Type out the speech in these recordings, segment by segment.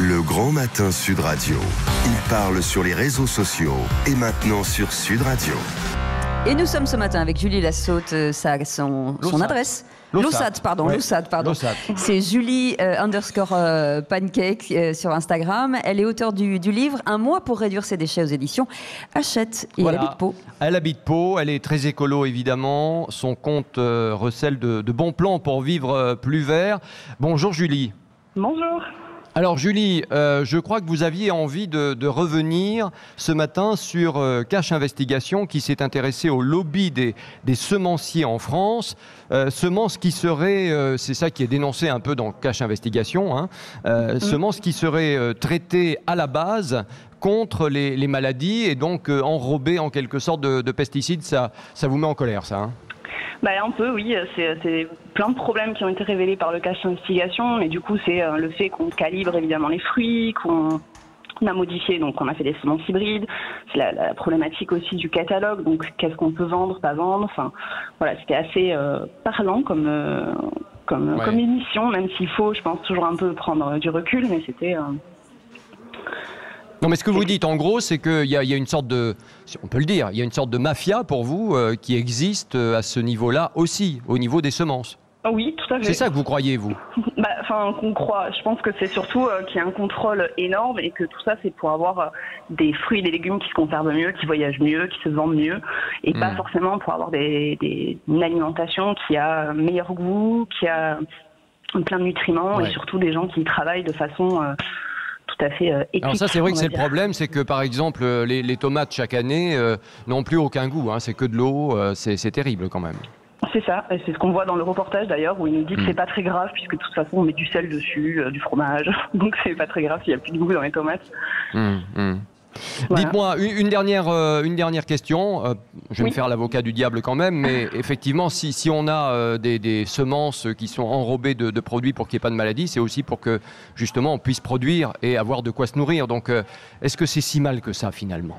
Le Grand Matin Sud Radio. Il parle sur les réseaux sociaux et maintenant sur Sud Radio. Et nous sommes ce matin avec Julie Lassaute, son adresse. Lossat, pardon. C'est Julie _pancake sur Instagram. Elle est auteure du livre Un mois pour réduire ses déchets aux éditions Hachette. Et voilà. Elle habite Pau. Elle habite Pau, elle est très écolo évidemment. Son compte recèle de bons plans pour vivre plus vert. Bonjour Julie. Bonjour. Alors Julie, je crois que vous aviez envie de revenir ce matin sur Cash Investigation qui s'est intéressé au lobby des semenciers en France. Semences qui seraient, c'est ça qui est dénoncé un peu dans Cash Investigation, hein, semences qui seraient traitées à la base contre les maladies et donc enrobées en quelque sorte de pesticides. Ça vous met en colère ça, hein? Un peu, oui. C'est plein de problèmes qui ont été révélés par le Cash Investigation, mais du coup, c'est le fait qu'on calibre évidemment les fruits, qu'on a modifié, donc on a fait des semences hybrides. C'est la problématique aussi du catalogue, donc qu'est-ce qu'on peut vendre, pas vendre. Enfin, voilà, c'était assez parlant comme émission, même s'il faut, je pense, toujours un peu prendre du recul, mais c'était... Non, mais ce que vous dites, en gros, c'est qu'il y a une sorte de, on peut le dire, il y a une sorte de mafia pour vous qui existe à ce niveau-là aussi, au niveau des semences. Oui, tout à fait. C'est ça que vous croyez, vous? Qu'on croit. Je pense que c'est surtout qu'il y a un contrôle énorme et que tout ça, c'est pour avoir des fruits et des légumes qui se conservent mieux, qui voyagent mieux, qui se vendent mieux, et pas forcément pour avoir une alimentation qui a meilleur goût, qui a plein de nutriments, et surtout des gens qui y travaillent de façon... tout à fait éthique. Alors ça, c'est vrai que c'est le problème, c'est que par exemple les tomates chaque année n'ont plus aucun goût, hein, c'est que de l'eau, c'est terrible quand même. C'est ça, et c'est ce qu'on voit dans le reportage d'ailleurs où il nous dit que c'est pas très grave puisque de toute façon on met du sel dessus, du fromage, donc c'est pas très grave s'il n'y a plus de goût dans les tomates. Voilà. Dites-moi, une dernière question, je vais me faire l'avocat du diable quand même, mais effectivement, si on a des semences qui sont enrobées de produits pour qu'il n'y ait pas de maladie, c'est aussi pour que justement on puisse produire et avoir de quoi se nourrir. Donc est-ce que c'est si mal que ça finalement?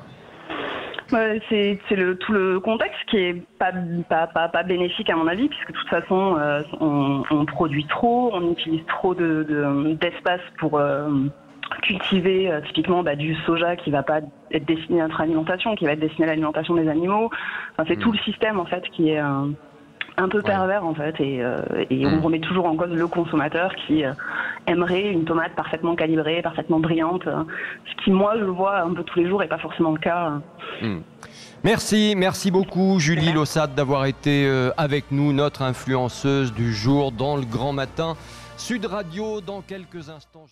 C'est tout le contexte qui est pas bénéfique à mon avis, puisque de toute façon on produit trop, on utilise trop d'espace pour... cultiver typiquement du soja qui va pas être destiné à notre alimentation, qui va être destiné à l'alimentation des animaux. Enfin, c'est tout le système en fait qui est un peu pervers en fait, et on remet toujours en cause le consommateur qui aimerait une tomate parfaitement calibrée, parfaitement brillante, ce qui moi je le vois un peu tous les jours et pas forcément le cas. Merci beaucoup Julie Lossat d'avoir été avec nous, notre influenceuse du jour dans le Grand Matin Sud Radio. Dans quelques instants.